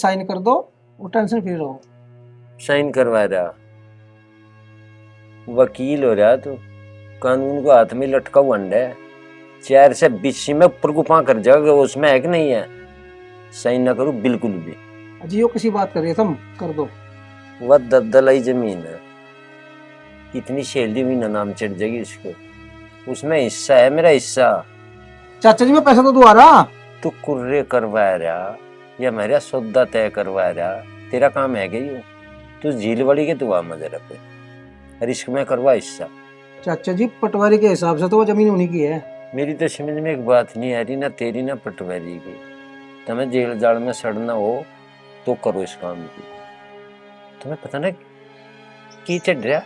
Sign कर दो वो टेंशन फ्री रहो। साइन करवा रहा, वकील हो रहा तो कानून को हाथ में लटका हुआ अंडा है। 4 से 20 में ऊपर को पा कर जाओगे, उसमें है कि नहीं है? साइन ना करूं बिल्कुल भी। अजी वो किसी बात कर रही है, तुम कर दो। वह दलदलाई जमीन है, इतनी सैलरी भी ना नाम चढ़ जाएगी इसको। उसमें हिस्सा है, मेरा हिस्सा। चाचा जी मैं पैसा तो दूंगा रहा। तू कुर्रे करवा रहा या मेरा सौदा तय करवा रहा, तेरा काम है क्या ये? तू झील वाली के दुआ मजर पे रिस्क में करवा हिस्सा। चाचा जी पटवारी के हिसाब से तो वो जमीन उन्हीं की है। मेरी तो समझ में एक बात नहीं आ रही, ना तेरी ना पटवारी की। तुम्हें जेल जाल में सड़ना हो तो करो इस काम की। तुम्हें पता ना की चढ़ रहा।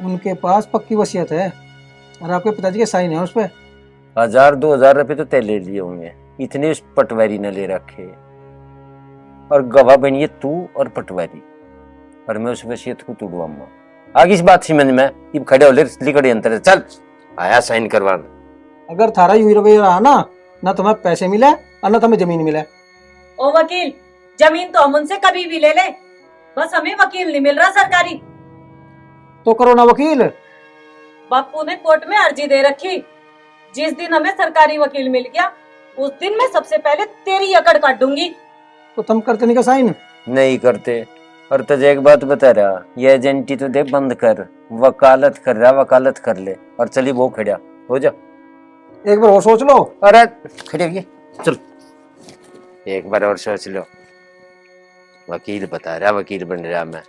उनके पास पक्की वसीयत है और आपके पिताजी के साइन है उस पे। 1000-2000 रुपए तो तय ले लिए होंगे, इतने उस पटवारी ने ले रखे। और गवाह बनिए तू और पटवारी, और मैं उस वसीयत को तोड़वाऊंगा। आगे इस बात समझ में अब खड़े हो ले लिखड़े अंतर चल आया साइन करवा। अगर थारा यूं रवैया रहा ना तुम्हें पैसे मिले और ना तुम्हें जमीन मिले। ओ वकील, जमीन तो हम उनसे कभी भी ले ले, बस हमें वकील नहीं मिल रहा सरकारी। तो करो ना वकील। बापू ने कोर्ट में अर्जी दे रखी, जिस दिन हमें सरकारी वकील मिल गया उस दिन मैं सबसे पहले तेरी अकड़ काट दूंगी। तो तुम करते नहीं का साइन? नहीं करते। और तुझे एक बात बता रहा, ये एजेंटी तो दे बंद कर, वकालत कर रहा, वकालत कर ले और चली वो खड़ा हो जा। एक बार और सोच लो। अरे खड़े होइए, चल एक बार और सोच लो। वकील बता रहा, वकील बन रहा मैं,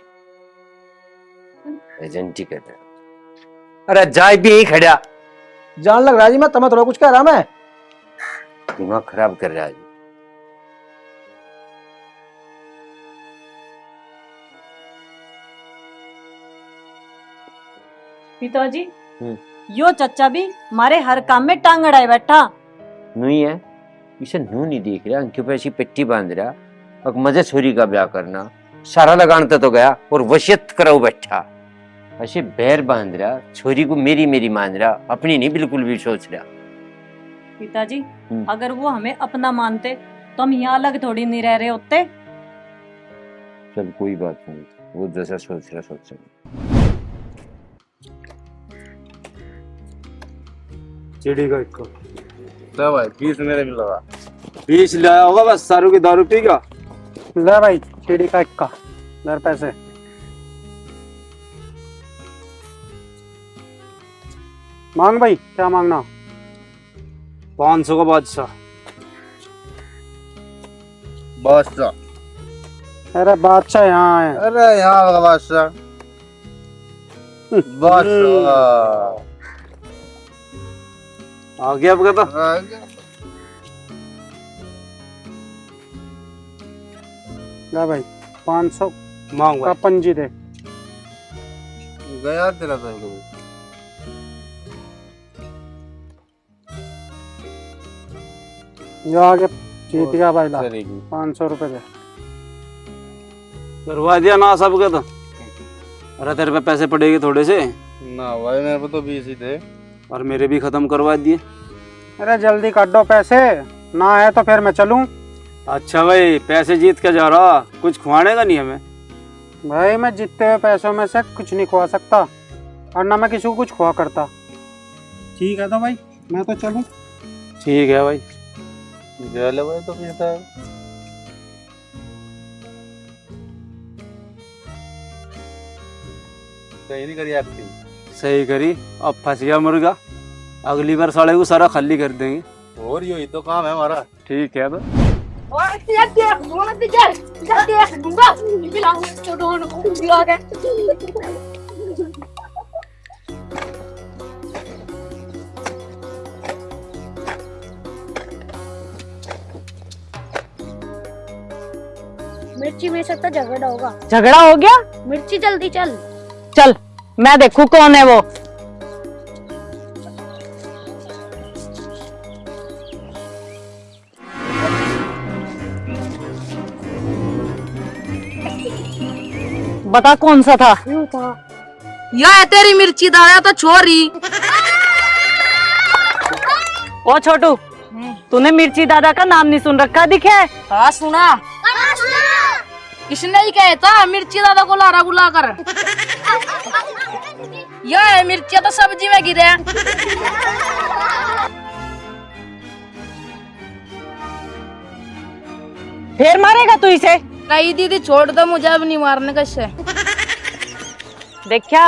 एजेंटी कर रहा। अरे जाए भी यही खड़ा, जान लग रहा है जी मैं तुम्हें थोड़ा कुछ कह रहा। मैं दिमाग खराब कर रहा है। पिताजी यो चच्चा भी हमारे हर काम में टांग अड़ाए बैठा। नहीं है, इसे नू नहीं देख रहा, अंकियों पे ऐसी पेट्टी बांध रहा। अब मजे छोरी का ब्याह करना, सारा लगानता तो गया और वसीयत कराओ बैठा। ऐसे बैर बांध रहा, छोरी को मेरी मेरी मान रहा, अपनी नहीं बिल्कुल भी सोच रहा। पिताजी अगर वो हमें अपना मानते तो हम यहाँ अलग थोड़ी नहीं रह रहे होते। चल कोई बात नहीं, वो जैसा सोच रहा सोच रहा। चिड़ी का इक्का ले भाई 20 मेरे में लगा। 20 लाया होगा बस, सारू की दारू पीगा। ले भाई चिड़ी का इक्का, ले पैसे। मांग भाई, क्या मांगना? 500 का बादशाह। बादशाह? अरे बादशाह यहाँ है। अरे यहाँ होगा बादशाह। बादशाह आ गया अब तो। ले भाई 500 मांग का भाई। पंजी दे। गया तेरा तो जो आगे जीत गया भाई, ला 500 रुपए दे। करवा दिया ना सबके तो। अरे तेरे पे पैसे पड़ेंगे थोड़े से ना भाई, मेरे को तो 20 ही थे और मेरे भी खत्म करवा दिए। अरे जल्दी काट दो पैसे, ना है तो फिर मैं चलूं। अच्छा भाई, पैसे जीत के जा रहा, कुछ खुआनेगा नहीं हमें? भाई मैं जीतते हुए पैसों में से कुछ नहीं खुआ सकता और ना मैं किसी को कुछ खुआ करता। ठीक है तो भाई मैं तो चलूं। ठीक है भाई। चलो भाई, तो पीता है सही नहीं करी आपकी। सही करी, अब फंस गया मुर्गा। अगली बार साले को सारा खाली कर देंगे। और यही तो काम है हमारा। ठीक है तो। मिर्ची मेरे साथ तो झगड़ा होगा। झगड़ा हो गया? मिर्ची जल्दी चल। चल मैं देखूं कौन है वो। बता कौन सा था? यूं था। यह तेरी मिर्ची दाया तो छोरी। ओ छोटू, तूने मिर्ची दादा का नाम नहीं सुन रखा दिखे? हाँ सुना। किसने ही कहता मिर्ची दादा को लारा बुला कर। यह है मिर्चिया तो सब्जी में गिरे। फिर मारेगा तू इसे? नहीं दीदी छोड़ दो, मुझे अब नहीं मारने का इससे। देखा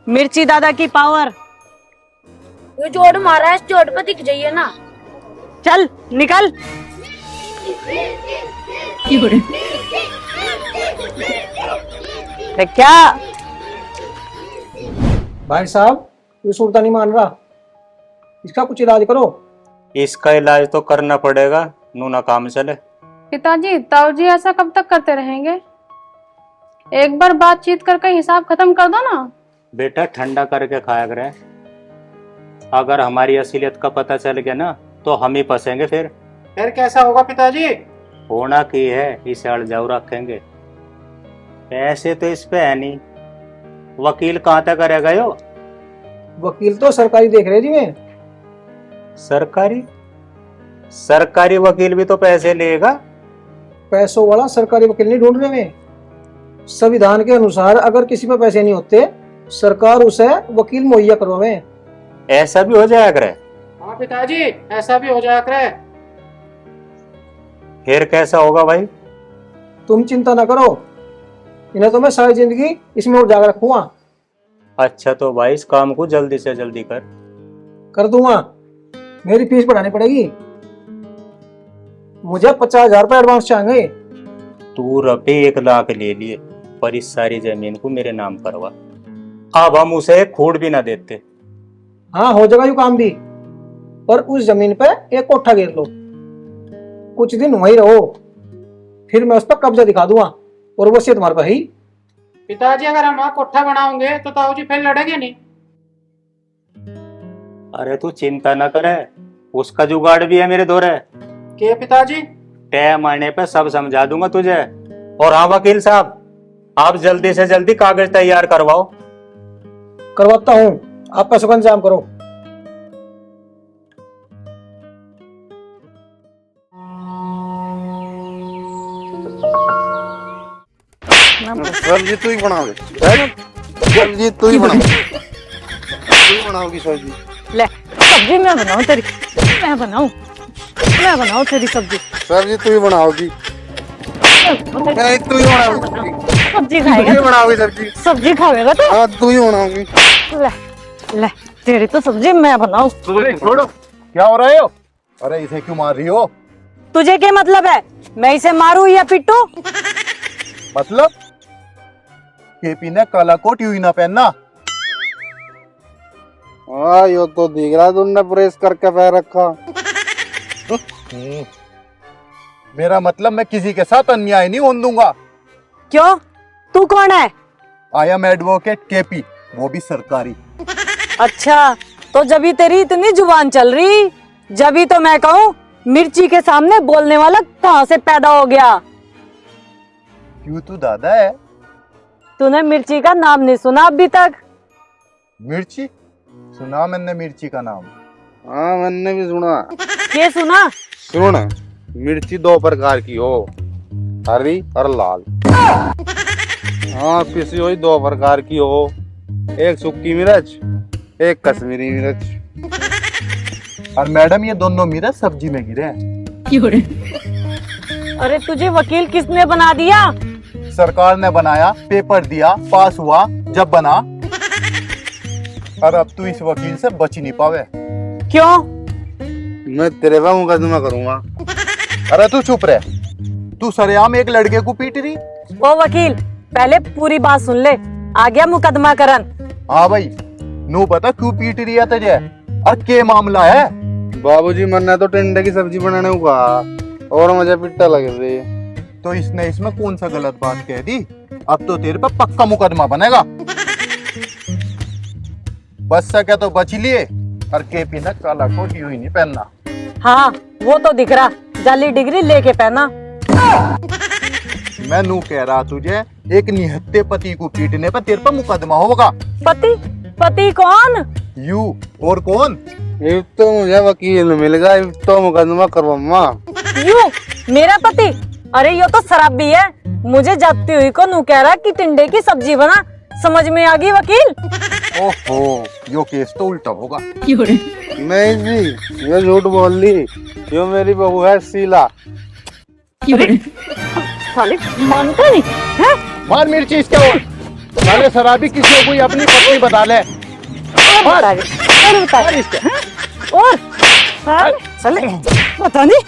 मिर्ची दादा की पावर। ये चोट मारा है, इस चोट पे दिख जाइए ना। चल निकल। देखा भाई साहब, ये सुरता नहीं मान रहा, इसका कुछ इलाज करो। इसका इलाज तो करना पड़ेगा, नू ना काम चले। पिताजी ताऊजी ऐसा कब तक करते रहेंगे? एक बार बातचीत करके हिसाब खत्म कर दो ना। बेटा ठंडा करके खाया करे, अगर हमारी असलियत का पता चल गया ना तो हम ही फंसेंगे। फिर कैसा होगा पिताजी? होना की है, इसे अड़जाऊ रखेंगे। पैसे तो इस पे है नहीं, वकील कहाँ तक करेगा यो? वकील तो सरकारी देख रहे जी मैं। सरकारी वकील भी तो पैसे लेगा। पैसों वाला सरकारी वकील नहीं ढूंढ रहे मैं। संविधान के अनुसार अगर किसी पे पैसे नहीं होते, सरकार उसे वकील मुहैया करवावे। ऐसा भी हो जाया करे? हाँ पिताजी, ऐसा भी हो जाया करे। फिर कैसा होगा भाई? तुम चिंता ना करो, इन्हें तो मैं सारी जिंदगी इसमें उलझा के रखूंगा। अच्छा तो भाई इस काम को जल्दी से जल्दी कर दूंगा। मेरी फीस बढ़ानी पड़ेगी, मुझे 50,000 रुपए एडवांस चाहिए। तू रुपये 1 लाख ले लिए, पर इस सारी जमीन को मेरे नाम करवा। अब हम उसे खूड़ भी ना देते। हाँ हो जाएगा यू काम भी, पर उस जमीन पे एक कोठा घेर लो, कुछ दिन वहीं रहो, फिर मैं उस पर कब्जा दिखा दूंगा और वो से तुम्हारे पे ही। पिताजी अगर हम वहाँ कोठा बनाओगे तो ताऊजी फिर लड़ेंगे नहीं? अरे तू चिंता ना करे, उसका जुगाड़ भी है मेरे दौरे के पिताजी? टाइम आने पे सब समझा दूंगा तुझे। और हाँ वकील साहब, आप जल्दी से जल्दी कागज तैयार करवाओ। करवाता हूँ, आप पैसों का इंतजाम करो। सब्जी तू ही बनाओगे? सब्जी तू ही बनाओगी सब्जी? ले सब्जी मैं बनाऊं तेरी, मैं बनाऊं तेरी सब्जी। सब्जी तू ही बनाओगी? नहीं तू ही बनाओगी सब्जी तू ही खाएगा? बनाओगी सब्जी? सब्जी खाएगा तो? हाँ तू ही बनाओगी। ले तेरी तो सब्जी मैं बनाऊं। छोड़ो, क्या हो रहे हो? अरे इसे क्यों मार रही हो? तुझे क्या मतलब है, मैं इसे मारूं या पिटूं? मतलब केपी ने काला कोट यूं ही ना पहनना। हाँ यो तो दिख रहा, तुमने प्रेस करके पैर रखा। मेरा मतलब मैं किसी के साथ अन्याय नहीं होने दूंगा। क्यों, तू कौन है? आई एम एडवोकेट केपी, वो भी सरकारी। अच्छा तो जब तेरी इतनी जुबान चल रही, जब तो मैं कहूँ मिर्ची के सामने बोलने वाला कहाँ से पैदा हो गया? क्यों तू दादा है? तूने मिर्ची का नाम नहीं सुना अभी तक? मिर्ची सुना मैंने, मिर्ची का नाम। हाँ मैंने भी सुना। ये सुना? सुन, मिर्ची 2 प्रकार की हो, हरी और लाल। हाँ पिसी हुई 2 प्रकार की हो, एक सूखी मिर्च, एक कश्मीरी मिर्च। और मैडम ये दोनों मिर्च सब्जी में गिरे हैं। अरे तुझे वकील किसने बना दिया? सरकार ने बनाया, पेपर दिया, पास हुआ जब बना। और अब तू इस वकील से बच नहीं पावे। क्यों? मैं तेरे पे मुकदमा करूंगा। अरे तू चुप रह, तू सरेआम एक लड़के को पीट रही। ओ वकील पहले पूरी बात सुन ले, आ गया मुकदमा करन। हाँ भाई, नू पता क्यों पीट रही है तुझे और क्या मामला है? बाबूजी मैंने तो टिंडे की सब्जी बनाने को कहा और मुझे पिट्टा लग रही है। तो इसने इसमें कौन सा गलत बात कह दी? अब तो तेरे पे पक्का मुकदमा बनेगा। बच सके तो बच लिए, और केपी ने काला कोट यूं ही नहीं पहनना। हाँ वो तो दिख रहा, जाली डिग्री लेके पहना। मैं नू कह रहा तुझे, एक निहत्ते पति को पीटने पर तेरे पर मुकदमा होगा। पति कौन? यू और कौन? ये तो मुझे वकील मिल गया, तो मुकदमा करवाऊंगा। यू मेरा पति? अरे ये तो शराबी है, मुझे जाती हुई को नू कह रहा कि टिंडे की सब्जी बना। समझ में आ गई वकील? ओहो, यो केस तो उल्टा होगा। नहीं जी, ये झूठ बोल ली। यो मेरी बहू है शीला। साले मानता नहीं है? मार मिर्ची इसके और साले शराबी किसी को अपनी पत्नी बता ले। और साले पता नहीं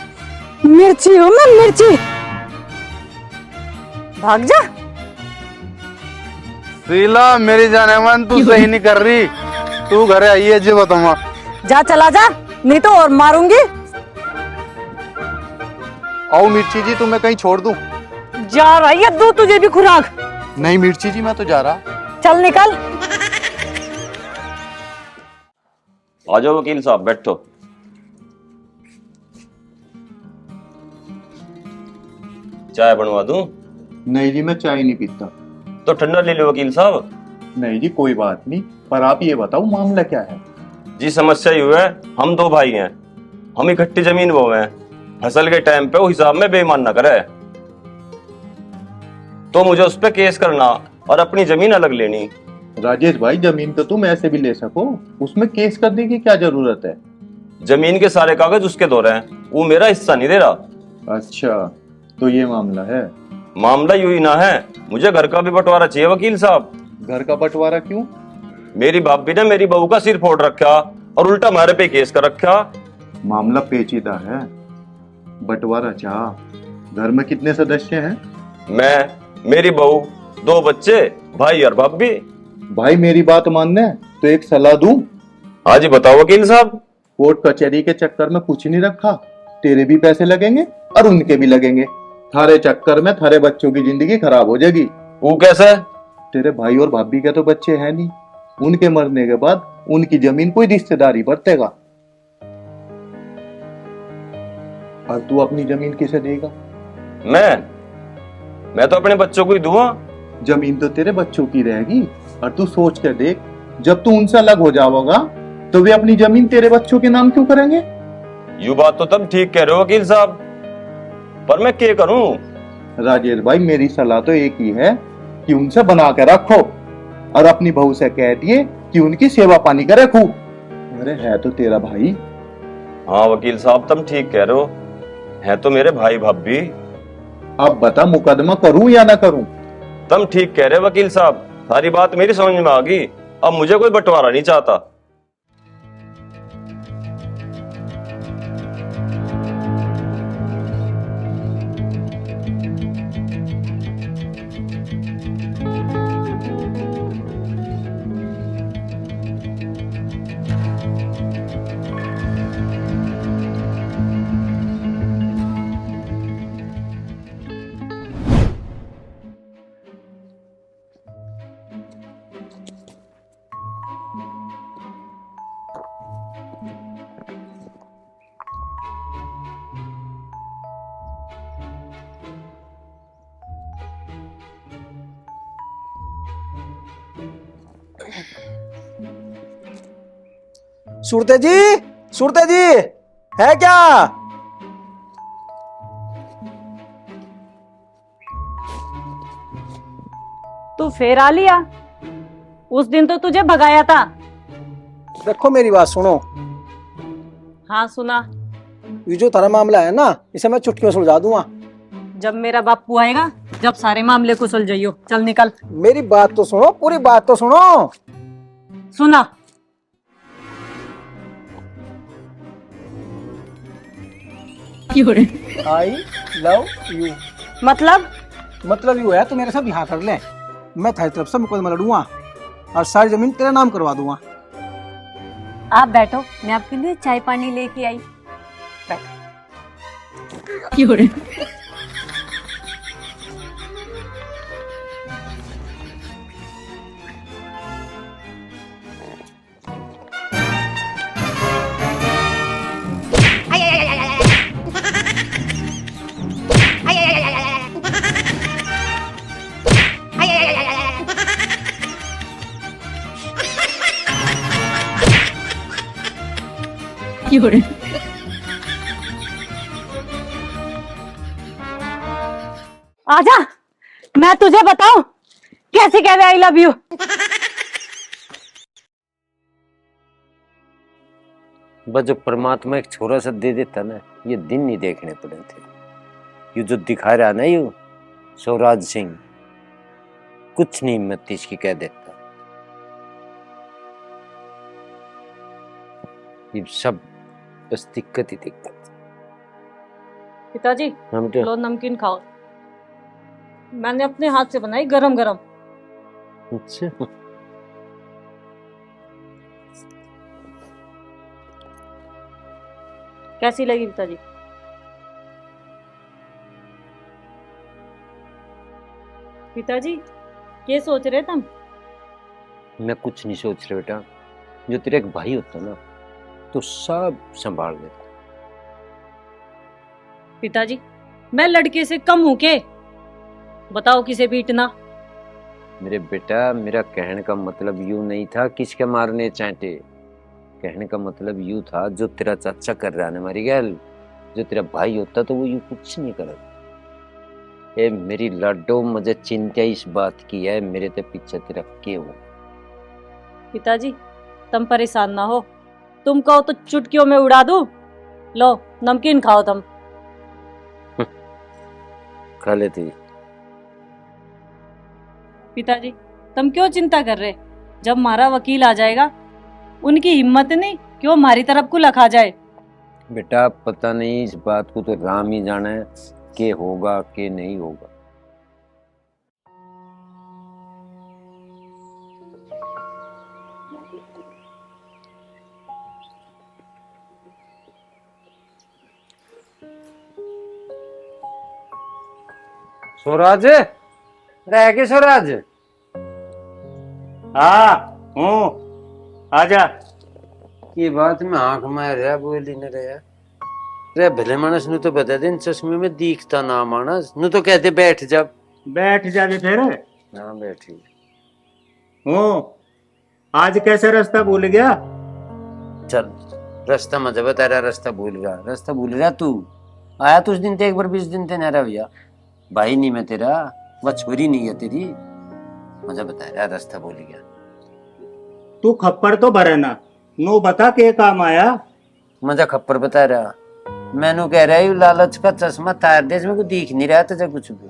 मिर्ची हूँ मैं, मिर्ची। भाग जा। शीला मेरी जाने मन तू सही नहीं कर रही। तू घरे आइए जी बताऊंगा। जा चला जा, नहीं तो और मारूंगी। आओ मिर्ची जी, तुम्हें कहीं छोड़ दूं? जा रही है, दो तुझे भी खुराक। नहीं मिर्ची जी, मैं तो जा रहा। चल निकल। आ जाओ वकील साहब, बैठो। चाय बनवा दूं? नहीं जी, मैं चाय नहीं पीता। तो ठंडा ले लो वकील साहब। नहीं जी, कोई बात नहीं, पर आप ये बताओ मामला क्या है? जी समस्या यूं है, हम दो भाई हैं, हम इकट्ठी जमीन वो हैं। फसल के टाइम पे वो हिसाब में बेईमान ना करे, तो मुझे उस पे केस करना और अपनी जमीन अलग लेनी। राजेश भाई, जमीन तो तुम ऐसे भी ले सको, उसमें केस करने की क्या जरूरत है? जमीन के सारे कागज उसके दौरे हैं, वो मेरा हिस्सा नहीं दे रहा। अच्छा, तो ये मामला है? मामला यूं ही ना है, मुझे घर का भी बंटवारा चाहिए वकील साहब। घर का बंटवारा क्यों? मेरी भाभी ने मेरी बहू का सिर फोड़ रखा और उल्टा हमारे पे केस कर रखा। मामला पेचीदा है, बंटवारा चाह। घर में कितने सदस्य हैं? मैं, मेरी बहू, दो बच्चे, भाई और भाभी। भाई मेरी बात मानने तो एक सलाह दूं? हाँ जी बताओ वकील साहब। कोर्ट कचहरी के चक्कर में कुछ नहीं रखा, तेरे भी पैसे लगेंगे और उनके भी लगेंगे। थारे चक्कर में थारे बच्चों की जिंदगी खराब हो जाएगी। वो कैसे? तेरे भाई और भाभी के तो बच्चे हैं नहीं, उनके मरने के बाद उनकी जमीन कोई रिश्तेदारी बरतेगा, और तू अपनी जमीन किसे देगा? मैं तो अपने बच्चों को ही दूंगा। जमीन तो तेरे बच्चों की रहेगी, और तू सोच कर देख, जब तू उनसे अलग हो जाओगा तो वे अपनी जमीन तेरे बच्चों के नाम क्यों करेंगे? यू बात तो तब ठीक कह रहे हो वकील साहब, पर मैं क्या करूं? राजेश भाई, मेरी सलाह तो एक ही है कि उनसे बना के रखो, और अपनी बहू से कह दिए कि उनकी सेवा पानी करे खूब। अरे है तो तेरा भाई। हाँ वकील साहब, तुम ठीक कह रहे हो, है तो मेरे भाई भाभी। अब बता, मुकदमा करूं या ना करूं? तुम ठीक कह रहे हो वकील साहब, सारी बात मेरी समझ में आ गई। अब मुझे कोई बंटवारा नहीं चाहता। सुरते जी है क्या? तू फेर आ लिया? उस दिन तो तुझे भगाया था। देखो मेरी बात सुनो, हाँ सुना। ये जो तारा मामला है ना, इसे मैं चुटकी में सुलझा दूंगा। जब मेरा बापू आएगा, जब सारे मामले को सुलझाइयो। चल निकल। मेरी बात तो सुनो, पूरी बात तो सुनो। सुना। I love you. मतलब यू है, तो मेरे साथ बिहार कर ले, मैं थारी तरफ से मुकदमा लड़ूंगा और सारी जमीन तेरा नाम करवा दूंगा। आप बैठो, मैं आपके लिए चाय पानी लेके आई। आजा, मैं तुझे बताऊं कैसे कह रहे आई लव यू? बस जो परमात्मा एक छोरा सा दे देता ना, ये दिन नहीं देखने पड़े थे। ये जो दिखा रहा ना यू स्वराज सिंह, कुछ नहीं हिम्मत थी इसकी कह देता। ये सब बस दिक्कत ही दिक्कत। पिताजी लो नमकीन खाओ, मैंने अपने हाथ से बनाई गरम गरम। अच्छा कैसी लगी पिताजी? पिताजी क्या सोच रहे तुम? मैं कुछ नहीं सोच रहा बेटा, जो तेरा एक भाई होता ना तो सब संभाल लेता। पिताजी मैं लड़के से कम हूं के? बताओ किसे पीटना? मेरे बेटा, मेरा कहने का मतलब यूं नहीं था किसके मारने चांटे। कहने का मतलब यूं था जो तेरा चाचा कर रहा है हमारी गैल, जो तेरा भाई होता तो वो यूं कुछ नहीं करता। ए मेरी लाडो, मुझे चिंता इस बात की है मेरे ते पीछे तेरा के हो। पिताजी तुम परेशान ना हो, तुम कहो तो चुटकियों में उड़ा दूं। लो नमकीन खाओ तुम। खा लेती। पिताजी तुम क्यों चिंता कर रहे? जब हमारा वकील आ जाएगा उनकी हिम्मत नहीं कि वो हमारी तरफ को लखा जाए। बेटा पता नहीं, इस बात को तो राम ही जाने के होगा के नहीं होगा। स्वराज रह के स्वराज। हाँ हूँ, आजा। ये बात में आंख मार रहा बोली न रहा रे। भले मानस नु तो बता दे, चश्मे में दिखता ना मानस नु तो कहते बैठ जा। बैठ जा भी फिर। हाँ बैठी हूँ। आज कैसे रास्ता भूल गया? चल रास्ता मत बता रहा, रास्ता भूल रहा तू। आया तो उस दिन ते एक बार 20 दिन ते न रहा भैया। भाई नहीं मैं तेरा, वह छोरी नहीं है तेरी। मजा बता रहा रास्ता भूल गया। तू खप्पर तो भरे ना, नो बता के काम आया। मजा खप्पर बता रहा, मैनू कह रहा है लालच का चश्मा तार दे, इसमें को दिख नहीं रहा तुझे कुछ भी।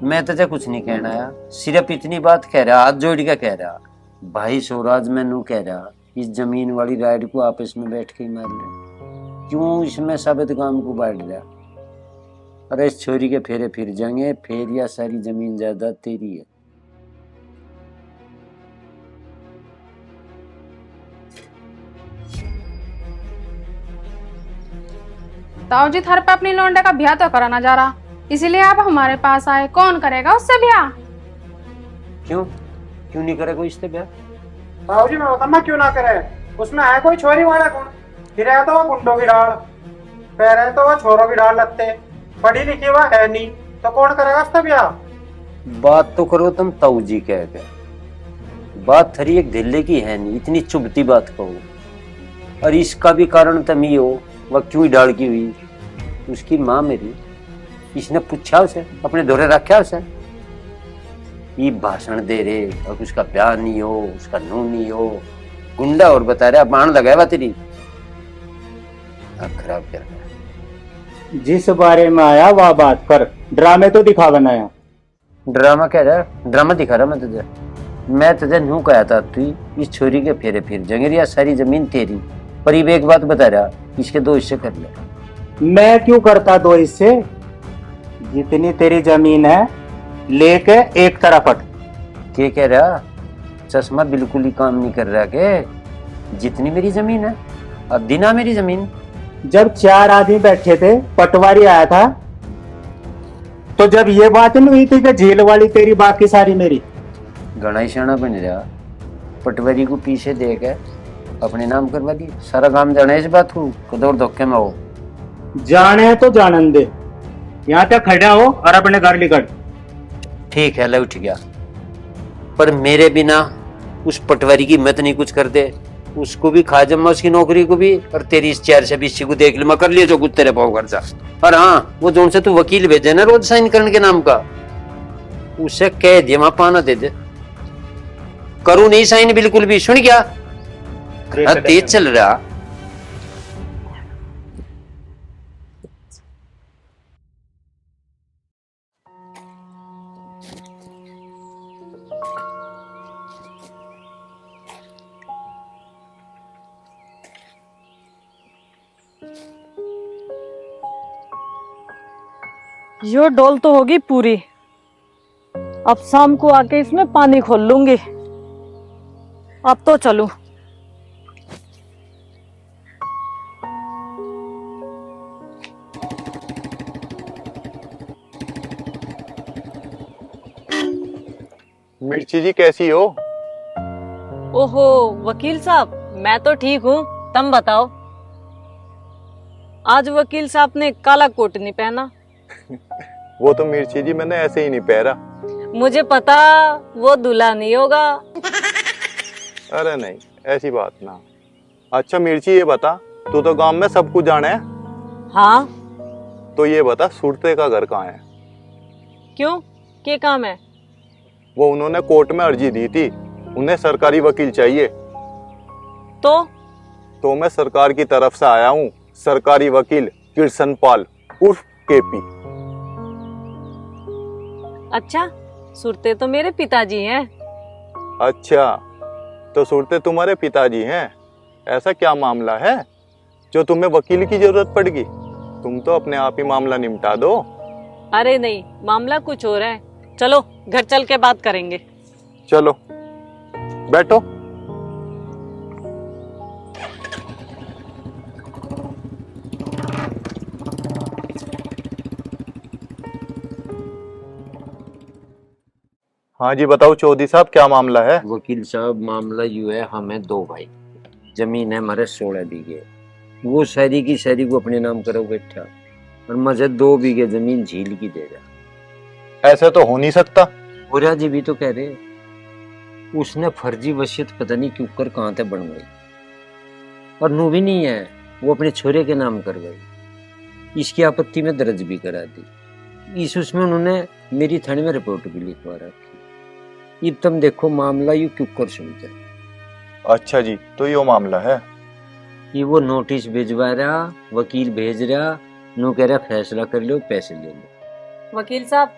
मैं तुझे कुछ नहीं कहना आया, सिर्फ इतनी बात कह रहा, हाथ जोड़ के कह रहा। भाई स्वराज मैनू कह रहा इस जमीन वाली राइड को आपस में बैठ के मार ले, क्यों इसमें साबित काम को बांट रहा। अरे इस छोरी के फेरे फिर जाएंगे, फिर या सारी जमीन जायदाद तेरी है। ताऊ जी थार पे अपनी लौंडे का ब्याह तो कराना जा रहा, इसीलिए आप हमारे पास आए। कौन करेगा उससे ब्याह? क्यों क्यों नहीं करे कोई इससे ब्याह? बाबूजी मैं बताऊँ क्यों ना करे, उसमें है कोई छोरी वाला गुण। फिर है तो वो गुंडों की डाल, पैर है तो वो छोरों की डाल लगते, पढ़ी लिखी हुआ है नहीं, तो कौन करेगा उससे ब्याह? बात तो करो तुम ताऊ जी कह के, बात थरी एक धिल्ले की है नहीं, इतनी चुभती बात कहो। और इसका भी कारण तुम ही हो, वह क्यों डाल की हुई। उसकी माँ मेरी, इसने पूछा उसे, अपने दौरे रखा उसे, ये भाषण दे रहे और उसका ब्याह नहीं हो, उसका नू नहीं हो। गुंडा और बता रहा बाण लगाया तेरी, खराब कर रहा। जिस बारे में आया वह बात कर, ड्रामे तो दिखा बनाया। ड्रामा कह रहा, ड्रामा दिखा रहा मैं तुझे। मैं तुझे नू कहा था तू इस छोरी के फेरे फिर जंगेर या सारी जमीन तेरी। पर ये एक बात बता रहा, इसके 2 हिस्से कर ले। मैं क्यों करता 2 हिस्से? जितनी तेरी जमीन है लेके एक तरफ हट। क्या कह रहा? चश्मा बिल्कुल ही काम नहीं कर रहा के? जितनी मेरी जमीन है अब ना मेरी जमीन। जब 4 आदमी बैठे थे, पटवारी आया था, तो जब ये बात नहीं हुई थी कि जेल वाली तेरी बाकी सारी मेरी। घना शाना बन रहा, पटवारी को पीछे दे के अपने नाम करवा दी। सारा काम जाना इस बात को, कदौर धोखे में हो। जाने तो जानन दे, यहाँ तक खड़ा हो और अपने घर निकल। ठीक है, ले उठ गया। पर मेरे बिना उस पटवारी की मत नहीं कुछ कर दे, उसको भी खा जमा उसकी नौकरी को भी, और तेरी इस 420 को देख ले, मैं कर लिया जो कुछ तेरे पाव खर्चा। और हाँ, वो जोन से तू वकील भेजे ना रोज साइन करने के नाम का, उसे कह दिया वहां पाना दे दे, करूं नहीं साइन बिल्कुल भी, सुन क्या तेज चल रहा। यो डोल तो होगी पूरी, अब शाम को आके इसमें पानी खोल लूंगी। अब तो चलूं। मिर्ची जी कैसी हो? ओहो वकील साहब, मैं तो ठीक हूँ, तुम बताओ। आज वकील साहब ने काला कोट नहीं पहना। वो तो मिर्ची जी मैंने ऐसे ही नहीं पहरा। मुझे पता वो दूल्हा नहीं होगा। अरे नहीं, ऐसी बात ना। अच्छा मिर्ची ये बता, तू तो गांव में सब कुछ जाने है। हाँ। तो ये बता, सुरते का घर कहाँ है? क्यों, क्या काम है? वो उन्होंने कोर्ट में अर्जी दी थी, उन्हें सरकारी वकील चाहिए। तो मैं सरकार की तरफ से आया हूँ, सरकारी वकील कृष्णपाल उर्फ केपी। अच्छा, सुरते तो मेरे पिताजी हैं। अच्छा, तो सुरते तुम्हारे पिताजी हैं? ऐसा क्या मामला है जो तुम्हें वकील की जरूरत पड़ेगी? तुम तो अपने आप ही मामला निपटा दो। अरे नहीं, मामला कुछ और है। चलो घर चल के बात करेंगे। चलो बैठो। हाँ जी बताओ चौधरी साहब, क्या मामला है? वकील साहब मामला यूं है, हमें 2 भाई, जमीन है हमारे 16 बीघे, वो शहरी की शहरी को अपने नाम करो बैठा, और मुझे 2 बीघे जमीन झील की दे रहा। ऐसे तो हो नहीं सकता। बुरा जी भी तो कह रहे, उसने फर्जी वसीयत पता नहीं क्यों कर कहाँ तक बनवाई, और नू भी नहीं है, वो अपने छोरे के नाम करवाई। इसकी आपत्ति में दर्ज भी करा दी। इस उसमें उन्होंने मेरी थाने में रिपोर्ट भी लिखवा रखी। ये तुम देखो मामला यू क्यों कर सुनते। अच्छा जी, तो यो मामला है। ये वो नोटिस भिजवा रहा, वकील भेज रहा, नो कह रहा फैसला कर लो, पैसे ले लो। वकील साहब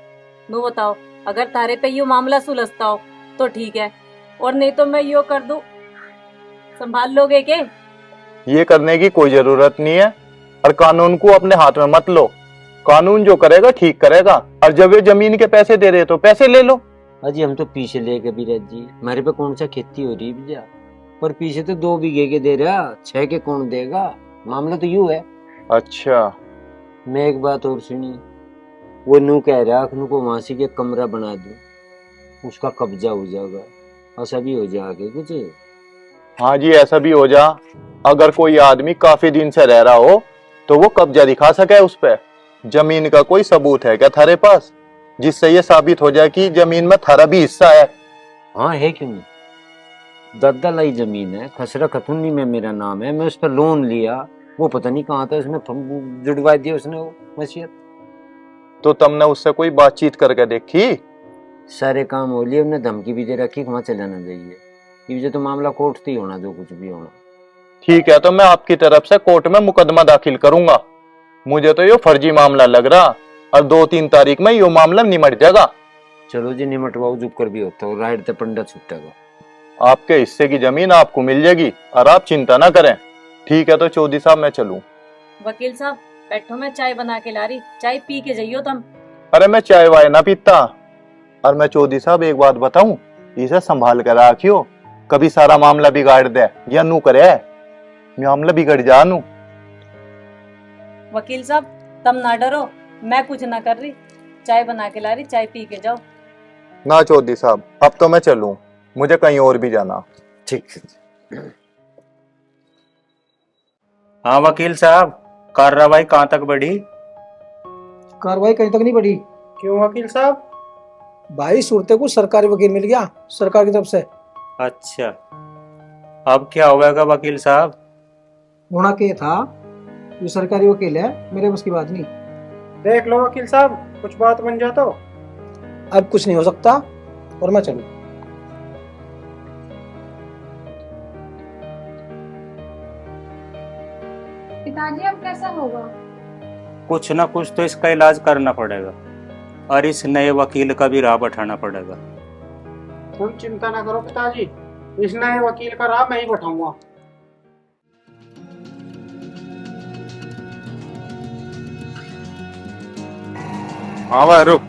नो बताओ, अगर तारे पे यो मामला सुलझता हो तो ठीक है, और नहीं तो मैं यो कर दूं, संभाल लोगे के? ये करने की कोई जरूरत नहीं है, और कानून को अपने हाथ में मत लो। कानून जो करेगा ठीक करेगा, और जब ये जमीन के पैसे दे रहे तो पैसे ले लो। अजी हम तो पीछे लेके भी राजी, हमारे पे कौन सा खेती हो रही भैया, पर पीछे तो 2 बीघे के दे रहा, 6 के कौन देगा? मामला तो यूं है। अच्छा, मैं एक बात और सुनी, वो नू कह रहा नू को वहां से के कमरा बना दूं, उसका कब्जा हो जाएगा, ऐसा भी हो जाएगा कुछ? हाँ जी ऐसा भी हो जा। अगर कोई आदमी काफी दिन से रह रहा हो तो वो कब्जा दिखा सके उस पे। जमीन का कोई सबूत है क्या थारे पास, जिससे ये साबित हो जाए कि जमीन में थारा भी हिस्सा है? हाँ है, क्यों नहीं। दादा लाई जमीन है, खसरा खतुन्नी में मेरा नाम है, मैं उस पर लोन लिया, वो पता नहीं कहाँ था, उसमें जुड़वा दिया उसने वो वसीयत। तो तुमने उससे कोई बातचीत करके देखी? सारे काम हो लिए, उन्हें धमकी भी दे रखी वहां चले जाना चाहिए। ये तो मामला कोर्ट से ही होना, जो कुछ भी होना। ठीक है, तो मैं आपकी तरफ से कोर्ट में मुकदमा दाखिल करूंगा। मुझे तो ये फर्जी मामला लग रहा, और 2-3 तारीख में ये मामला निमट जाएगा। चलो जी निमटवाओ, जो कर भी होता हो, राइट से पंडा छुटेगा। आपके हिस्से की जमीन आपको मिल जाएगी, और आप चिंता ना करें। ठीक है, तो चौधरी साहब मैं चलूं? वकील साहब बैठो, मैं चाय बना के ला रही, चाय पी के जाइयो तुम। अरे मैं चाय वाय ना पीता। और मैं चौधरी साहब एक बात बताऊं, इसे संभाल कर रखियो, कभी सारा मामला बिगाड़ दे या नू करे मामला बिगड़ जा नू। वकील साहब तुम ना डरो, मैं कुछ ना कर रही, चाय बना के ला रही, चाय पी के जाओ। ना चौधरी साहब, अब तो मैं चलूं, मुझे कहीं और भी जाना। ठीक है। हाँ वकील साहब, कार्रवाई कहाँ तक बढ़ी? कार्रवाई कहीं तक नहीं बढ़ी। क्यों वकील साहब? भाई सुरते को सरकारी वकील मिल गया सरकार की तरफ से। अच्छा, अब क्या होगा वकील साहब? होना के था, ये सरकारी वकील है, मेरे बस की बात नहीं। देख लो वकील साहब, कुछ बात बन जाए तो। अब कुछ नहीं हो सकता और मैं चलूं। पिताजी अब कैसा होगा? कुछ ना कुछ तो इसका इलाज करना पड़ेगा और इस नए वकील का भी राह बैठाना पड़ेगा। तुम चिंता ना करो पिताजी, इस नए वकील का राह मैं ही बैठाऊंगा। हाँ भाई रुक।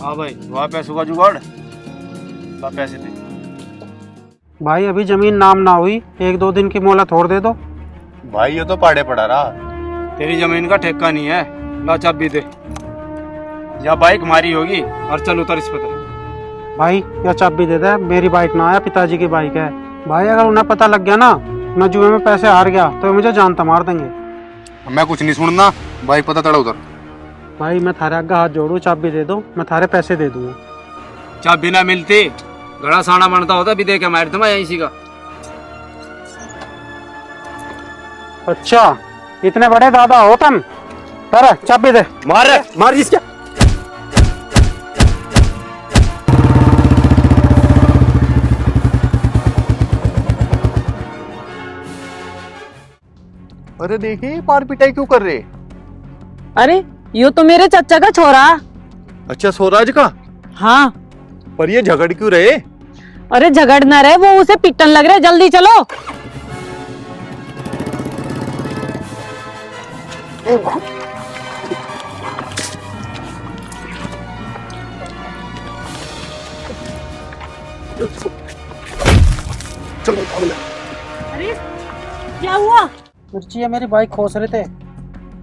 हाँ भाई, वहाँ पैसों का जुगाड़, वहाँ पैसे दे। भाई अभी जमीन नाम ना हुई, 1-2 दिन की मोहलत और दे दो। भाई ये तो पाड़े पड़ा रहा। तेरी जमीन का ठेका नहीं है, ला चाबी दे। या बाइक मारी होगी और चल उतर इस पर। भाई या चाबी दे दे, मेरी बाइक ना है, पिताजी की बाइक है। भाई अगर उन्हें पता लग गया ना मैं जुए में पैसे हार गया तो मुझे जानता मार देंगे। मैं कुछ नहीं सुनना, बाइक पता चढ़ा उधर। भाई मैं थारे आगे हाथ जोड़ू, चाबी दे दो, मैं थारे पैसे दे दूंगा। चाबी ना मिलती घड़ा साना बनता होता भी दे के मार दूंगा यहीं का। अच्छा इतने बड़े दादा हो तुम? अरे चाबी दे। मार जिसका। अरे देखिए मार पिटाई क्यों कर रहे? अरे यू तो मेरे चाचा का छोरा। अच्छा स्वराज का? हाँ। पर ये झगड़ क्यों रहे? अरे झगड़ ना रहे, वो उसे पिटन लग रहे, जल्दी चलो। अरे क्या हुआ? मिर्ची मेरी बाइक खोस रहे थे।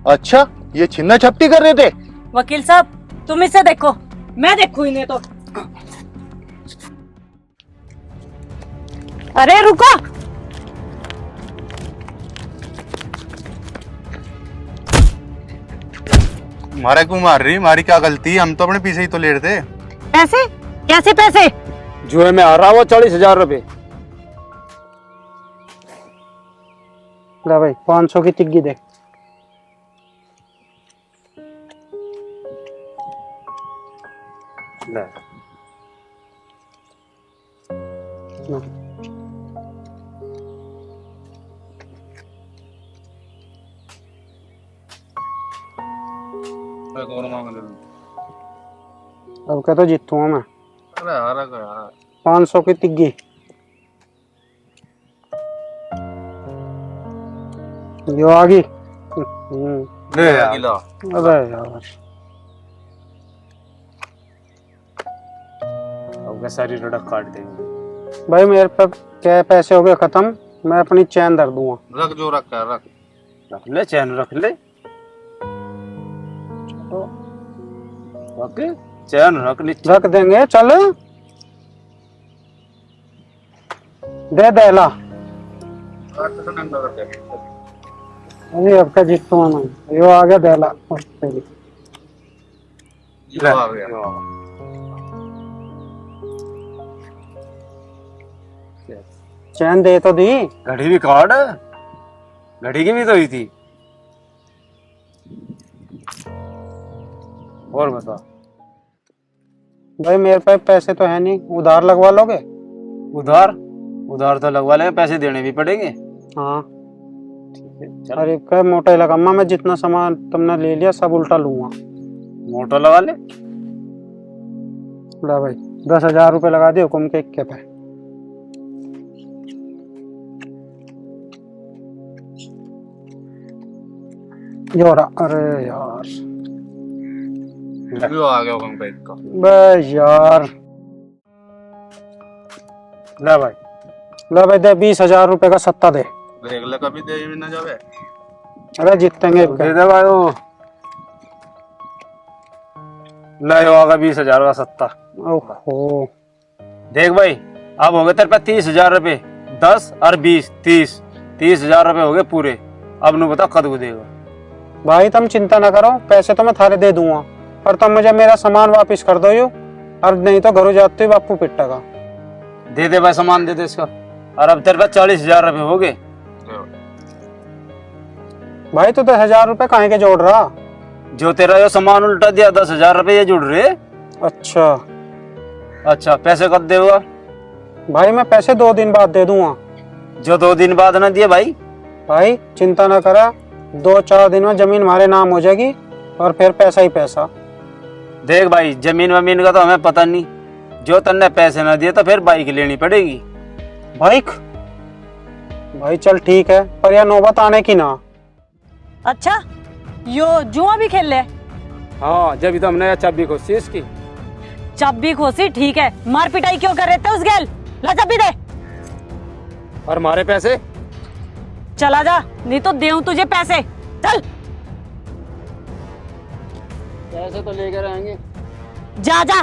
अच्छा ये छिन्ना छपटी कर रहे थे? वकील साहब तुम इसे देखो, मैं देखूं इन्हें तो। अरे रुको। हमारा क्यों मार रही? हमारी क्या गलती? हम तो अपने पीछे ही तो ले रहे थे। पैसे? कैसे पैसे? जुए में आ रहा वो 40,000 रुपए। ले भाई 500 की टिग्गी दे। ले। अब क्या तो जीतूंगा मैं। अरे हारा का यार। 500 की टिग्गी। यो आ गई। ले यार। अबे यार अब सारी रड़क काट देंगे। भाई मेरे पे क्या पैसे हो गए खत्म, मैं अपनी चैन धर दूंगा। रख जो रखा है, रख ले, चैन रख ले। ओके चैन रख ले। रख देंगे, चल दे देला। अरे अब का जीतूंगा मैं। यो आ गया देला। चैन दे तो दी। घड़ी भी काट, घड़ी की भी तो हुई थी। और बता भाई मेरे पास पैसे तो है नहीं, उधार लगवा लोगे? उधार? उधार तो लगवा लेंगे, पैसे देने भी पड़ेंगे। हाँ ठीक है चल। अरे क्या मोटा ही लगा, मैं जितना सामान तुमने ले लिया सब उल्टा लूंगा। मोटा लगा ले। ला भाई 10,000 रुपए लगा दिए हुक्म के इक्के पे। योरा अरे यार आ गया होगा बाइक का। बे यार ले भाई दे 20,000 रुपए का सत्ता दे। देख ले कभी दे भी ना जावे। अरे जीतेंगे दे दे भाई। वो ले होगा 20,000 का सत्ता। ओहो देख भाई, अब हो गए तेरे पास 30,000 रुपए। 10 और 20 30,000 रुपए हो गए पूरे। अब नु बता कद को देगा? भाई तुम चिंता ना करो, पैसे तो मैं थारे दे दूंगा, पर तुम मुझे मेरा सामान वापस कर दो। और नहीं तो घरों जाते ही बापू पिटेगा। दे दे भाई, सामान दे दे इसका। और अब तेरे पास 40,000 रुपए हो गए। भाई तू तो 1000 रुपए काहे के जोड़ रहा? जो तेरा ये सामान उल्टा दिया 10,000 रुपए ये जुड़ रहे। अच्छा अच्छा, पैसे कब देगा? भाई मैं पैसे 2 दिन बाद दे दूंगा। जो 2 दिन बाद ना दिए भाई। भाई चिंता ना करा, 2-4 दिन में जमीन हमारे नाम हो जाएगी और फिर पैसा ही पैसा। देख भाई, जमीन वमीन का तो हमें पता नहीं, जो तन्ने पैसे ना दिए तो फिर बाइक लेनी पड़ेगी। बाइक? भाई चल ठीक है, पर यह नौबत आने की ना। अच्छा, यो जुआ भी खेल ले? हाँ, जब तो हमने चाबी खोसी इसकी। चाबी खोसी ठीक है, मार पिटाई क्यों कर रहे थे उस गैल? ला चाबी दे। और हमारे पैसे? चला जा, नहीं तो देऊं तुझे पैसे। चल पैसे तो लेकर आएंगे। जा जा।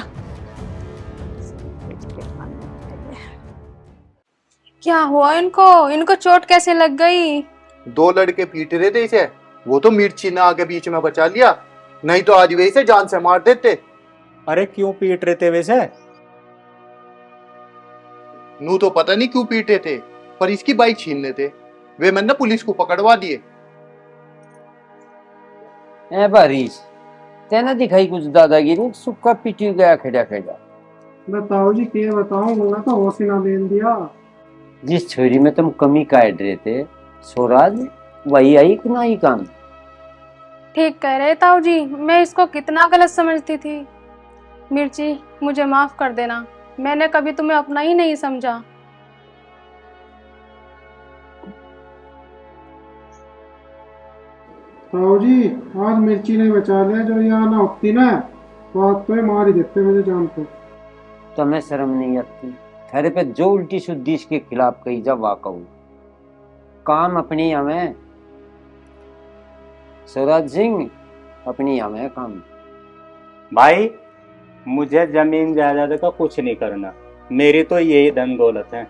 क्या हुआ इनको? इनको चोट कैसे लग गई? 2 लड़के पीट रहे थे इसे, वो तो मिर्ची ने आगे बीच में बचा लिया, नहीं तो आज वे इसे जान से मार देते। अरे क्यों पीट रहे थे वैसे? नू तो पता नहीं क्यों पीटे थे, पर इसकी बाइक छीन लेते। वे मैंने पुलिस को पकड़वा दिए। ए बारिश, तेना दिखाई कुछ दादागिरी, सुक्का पिटी गया खेड़ा खेड़ा। बताओ जी, क्या बताऊं, मुझे तो होश ही ना देन दिया। जिस छोरी में तुम कमी काट रहे थे स्वराज, वही आई कि नहीं काम? ठीक कह रहे ताऊ जी, मैं इसको कितना गलत समझती थी। मिर्ची, मुझे माफ कर देना, मैंने कभी तुम्हें अपना ही नहीं समझा। ताऊ जी, आज मिर्ची ने बचा लिया, जो यहाँ ना होती ना बात पे मार ही देते मुझे जान को। तुम्हें शर्म नहीं आती? थारे पे जो उल्टी शुद्धि इसके खिलाफ कही जा वाह कहूं। काम अपनी हमें स्वराज सिंह, अपनी हमें काम। भाई मुझे जमीन जायदाद का कुछ नहीं करना, मेरी तो यही धन दौलत है,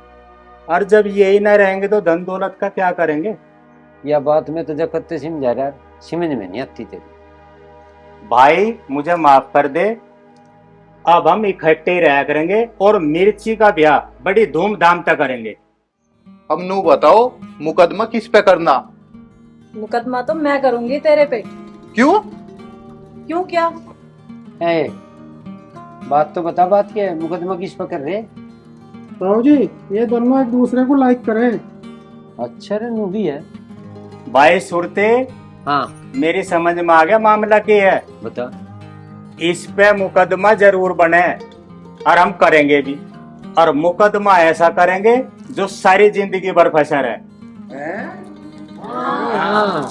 और जब यही ना रहेंगे तो धन दौलत का क्या करेंगे? यह बात में तुझे कत्ते समझा रहा, समझ में नहीं आती तेरी। भाई मुझे माफ कर दे, अब हम इकट्ठे ही रहा करेंगे और मिर्ची का ब्याह बड़ी धूमधाम से करेंगे। अब नू बताओ, मुकदमा किस पे करना? मुकदमा तो मैं करूंगी तेरे पे। क्यों? क्यों क्या? ए, बात तो बता, बात क्या है? मुकदमा किस पर कर रहे? ताऊ जी, ये दोनों एक दूसरे को लाइक करें। अच्छा रे, नू भी है। भाई सुरते, हाँ मेरी समझ में आ गया मामला क्या है। बता। इस पे मुकदमा जरूर बने और हम करेंगे भी, और मुकदमा ऐसा करेंगे जो सारी जिंदगी भर फंसा रहे। हाँ